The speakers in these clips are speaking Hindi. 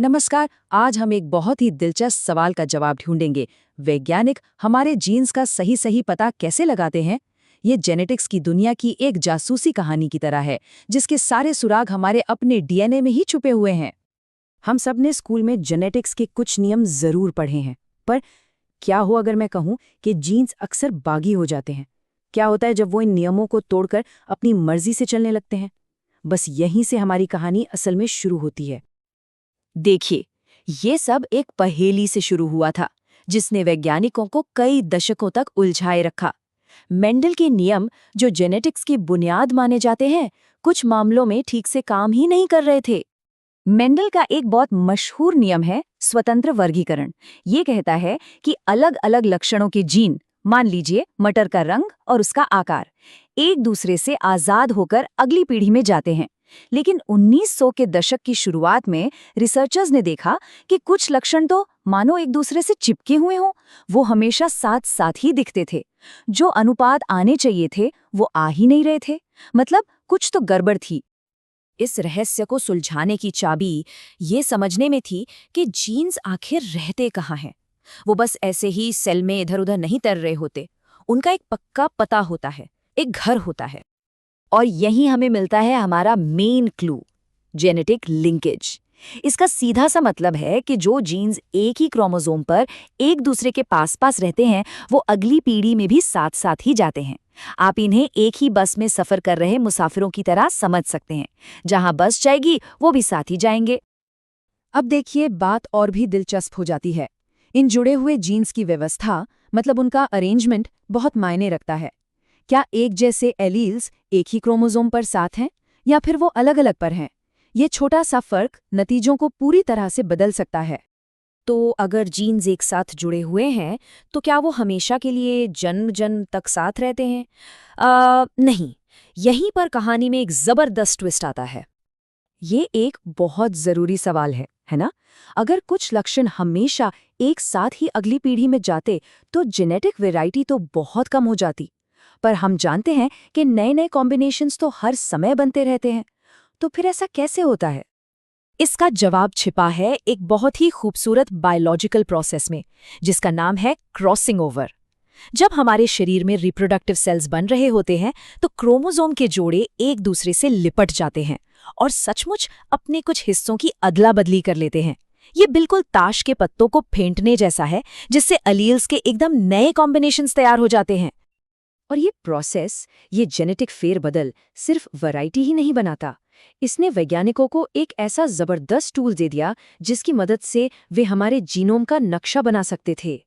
नमस्कार। आज हम एक बहुत ही दिलचस्प सवाल का जवाब ढूंढेंगे। वैज्ञानिक हमारे जीन्स का सही सही पता कैसे लगाते हैं? ये जेनेटिक्स की दुनिया की एक जासूसी कहानी की तरह है, जिसके सारे सुराग हमारे अपने डीएनए में ही छुपे हुए हैं। हम सब ने स्कूल में जेनेटिक्स के कुछ नियम जरूर पढ़े हैं, पर क्या हो अगर मैं कहूँ कि जीन्स अक्सर बागी हो जाते हैं? क्या होता है जब वो इन नियमों को तोड़कर अपनी मर्जी से चलने लगते हैं? बस यहीं से हमारी कहानी असल में शुरू होती है। देखिए, ये सब एक पहेली से शुरू हुआ था, जिसने वैज्ञानिकों को कई दशकों तक उलझाए रखा। मेंडल के नियम, जो जेनेटिक्स की बुनियाद माने जाते हैं, कुछ मामलों में ठीक से काम ही नहीं कर रहे थे। मेंडल का एक बहुत मशहूर नियम है स्वतंत्र वर्गीकरण। ये कहता है कि अलग-अलग लक्षणों के जीन, मान लीजिए मटर का रंग और उसका आकार, एक दूसरे से आजाद होकर अगली पीढ़ी में जाते हैं। लेकिन 1900 के दशक की शुरुआत में रिसर्चर्स ने देखा कि कुछ लक्षण तो मानो एक दूसरे से चिपके हुए हों, वो हमेशा साथ साथ ही दिखते थे। जो अनुपात आने चाहिए थे, वो आ ही नहीं रहे थे। मतलब कुछ तो गड़बड़ थी। इस रहस्य को सुलझाने की चाबी ये समझने में थी कि जीन्स आखिर रहते कहाँ हैं। वो बस ऐसे ही सेल में इधर उधर नहीं तर रहे होते। उनका एक पक्का पता होता है, एक घर होता है। और यही हमें मिलता है हमारा मेन क्लू, जेनेटिक लिंकेज। इसका सीधा सा मतलब है कि जो जीन्स एक ही क्रोमोसोम पर एक दूसरे के पास पास रहते हैं, वो अगली पीढ़ी में भी साथ साथ ही जाते हैं। आप इन्हें एक ही बस में सफर कर रहे मुसाफिरों की तरह समझ सकते हैं। जहां बस जाएगी, वो भी साथ ही जाएंगे। अब देखिए, बात और भी दिलचस्प हो जाती है। इन जुड़े हुए जीन्स की व्यवस्था, मतलब उनका अरेंजमेंट, बहुत मायने रखता है। क्या एक जैसे एलील्स एक ही क्रोमोसोम पर साथ हैं, या फिर वो अलग अलग पर हैं? ये छोटा सा फर्क नतीजों को पूरी तरह से बदल सकता है। तो अगर जीन्स एक साथ जुड़े हुए हैं, तो क्या वो हमेशा के लिए जन्म जन्म तक साथ रहते हैं? नहीं। यहीं पर कहानी में एक जबरदस्त ट्विस्ट आता है। ये एक बहुत जरूरी सवाल है ना? अगर कुछ लक्षण हमेशा एक साथ ही अगली पीढ़ी में जाते, तो जेनेटिक वैरायटी तो बहुत कम हो जाती। पर हम जानते हैं कि नए नए कॉम्बिनेशंस तो हर समय बनते रहते हैं। तो फिर ऐसा कैसे होता है? इसका जवाब छिपा है एक बहुत ही खूबसूरत बायोलॉजिकल प्रोसेस में, जिसका नाम है क्रॉसिंग ओवर। जब हमारे शरीर में रिप्रोडक्टिव सेल्स बन रहे होते हैं, तो क्रोमोसोम के जोड़े एक दूसरे से लिपट जाते हैं और सचमुच अपने कुछ हिस्सों की अदला बदली कर लेते हैं। ये बिल्कुल ताश के पत्तों को फेंटने जैसा है, जिससे अलील्स के एकदम नए कॉम्बिनेशंस तैयार हो जाते हैं। और ये प्रोसेस, ये जेनेटिक फेरबदल सिर्फ वैरायटी ही नहीं बनाता। इसने वैज्ञानिकों को एक ऐसा जबरदस्त टूल दे दिया, जिसकी मदद से वे हमारे जीनोम का नक्शा बना सकते थे।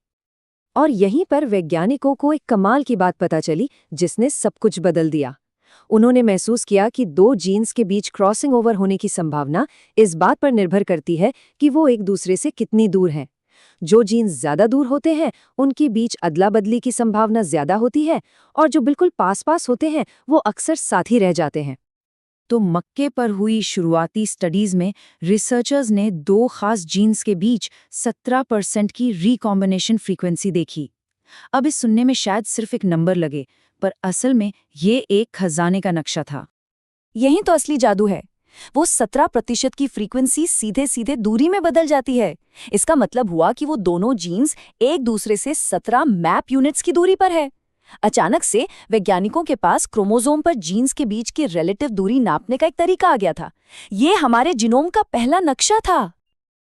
और यहीं पर वैज्ञानिकों को एक कमाल की बात पता चली, जिसने सब कुछ बदल दिया। उन्होंने महसूस किया कि दो जीन्स के बीच क्रॉसिंग ओवर होने की संभावना इस बात पर निर्भर करती है कि वो एक दूसरे से कितनी दूर हैं। जो जीन्स ज्यादा दूर होते हैं, उनके बीच अदला बदली की संभावना ज्यादा होती है, और जो बिल्कुल पास पास होते हैं, वो अक्सर साथ ही रह जाते हैं। तो मक्के पर हुई शुरुआती स्टडीज में रिसर्चर्स ने दो खास जीन्स के बीच 17% की रिकॉम्बिनेशन फ्रीक्वेंसी देखी। अब इस सुनने में शायद सिर्फ एक नंबर लगे, पर असल में ये एक खजाने का नक्शा था। यही तो असली जादू है। वो 17% की फ्रीक्वेंसी सीधे सीधे दूरी में बदल जाती है। इसका मतलब हुआ कि वो दोनों जीन्स एक दूसरे से 17 मैप यूनिट्स की दूरी पर है। अचानक से वैज्ञानिकों के पास क्रोमोसोम पर जीन्स के बीच की रिलेटिव दूरी नापने का एक तरीका आ गया था। ये हमारे जीनोम का पहला नक्शा था।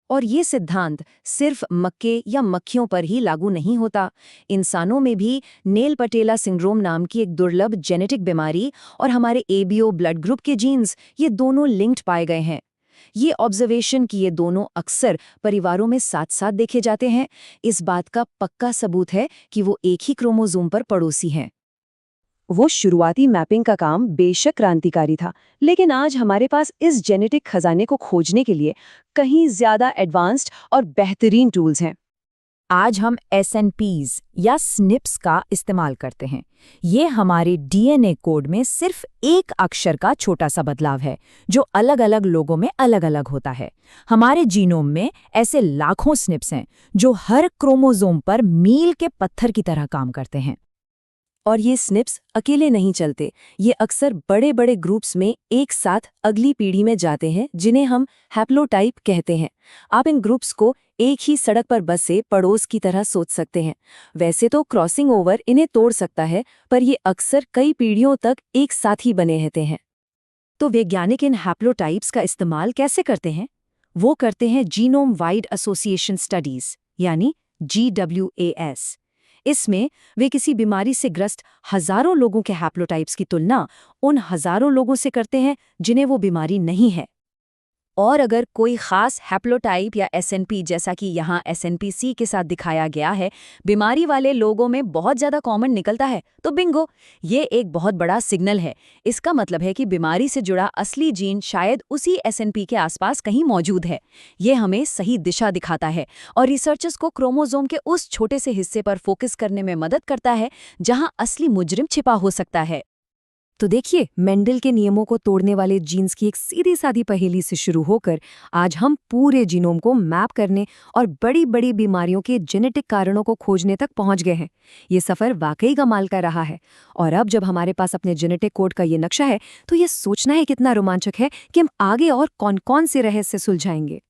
और ये सिद्धांत सिर्फ मक्के या मक्खियों पर ही लागू नहीं होता। इंसानों में भी नेल पटेला सिंड्रोम नाम की एक दुर्लभ जेनेटिक बीमारी और हमारे एबीओ ब्लड ग्रुप के जीन्स, ये दोनों लिंक्ड पाए गए हैं। ये ऑब्जर्वेशन कि ये दोनों अक्सर परिवारों में साथ साथ देखे जाते हैं, इस बात का पक्का सबूत है कि वो एक ही क्रोमोसोम पर पड़ोसी हैं। वो शुरुआती मैपिंग का काम बेशक क्रांतिकारी था, लेकिन आज हमारे पास इस जेनेटिक खजाने को खोजने के लिए कहीं ज्यादा एडवांस्ड और बेहतरीन टूल्स हैं। आज हम SNPs या SNPs का इस्तेमाल करते हैं। ये हमारे डीएनए कोड में सिर्फ एक अक्षर का छोटा सा बदलाव है, जो अलग-अलग लोगों में अलग-अलग होता है। हमारे जीनोम में ऐसे लाखों SNPs हैं, जो हर क्रोमोसोम पर मील के पत्थर की तरह काम करते हैं। और ये स्निप्स अकेले नहीं चलते, ये अक्सर बड़े बड़े ग्रुप्स में एक साथ अगली पीढ़ी में जाते हैं, जिन्हें हम हैप्लोटाइप कहते हैं। आप इन ग्रुप्स को एक ही सड़क पर बसे पड़ोस की तरह सोच सकते हैं। वैसे तो क्रॉसिंग ओवर इन्हें तोड़ सकता है, पर ये अक्सर कई पीढ़ियों तक एक साथ ही बने रहते हैं। तो वैज्ञानिक इन हैप्लोटाइप्स का इस्तेमाल कैसे करते हैं? वो करते हैं जीनोम वाइड एसोसिएशन स्टडीज, यानी GWAS। इसमें वे किसी बीमारी से ग्रस्त हजारों लोगों के हैप्लोटाइप्स की तुलना उन हजारों लोगों से करते हैं जिन्हें वो बीमारी नहीं है। और अगर कोई खास हैप्लोटाइप या SNP, जैसा कि यहाँ SNPC के साथ दिखाया गया है, बीमारी वाले लोगों में बहुत ज़्यादा कॉमन निकलता है, तो बिंगो, ये एक बहुत बड़ा सिग्नल है। इसका मतलब है कि बीमारी से जुड़ा असली जीन शायद उसी SNP के आसपास कहीं मौजूद है। ये हमें सही दिशा दिखाता है और रिसर्चर्स को क्रोमोसोम के उस छोटे से हिस्से पर फोकस करने में मदद करता है जहाँ असली मुजरिम छिपा हो सकता है। तो देखिए, मेंडल के नियमों को तोड़ने वाले जीन्स की एक सीधी सादी पहेली से शुरू होकर आज हम पूरे जीनोम को मैप करने और बड़ी बड़ी बीमारियों के जेनेटिक कारणों को खोजने तक पहुंच गए हैं। ये सफर वाकई कमाल का रहा है। और अब जब हमारे पास अपने जेनेटिक कोड का ये नक्शा है, तो ये सोचना है कितना रोमांचक है कि हम आगे और कौन कौन से रहस्य सुलझाएंगे।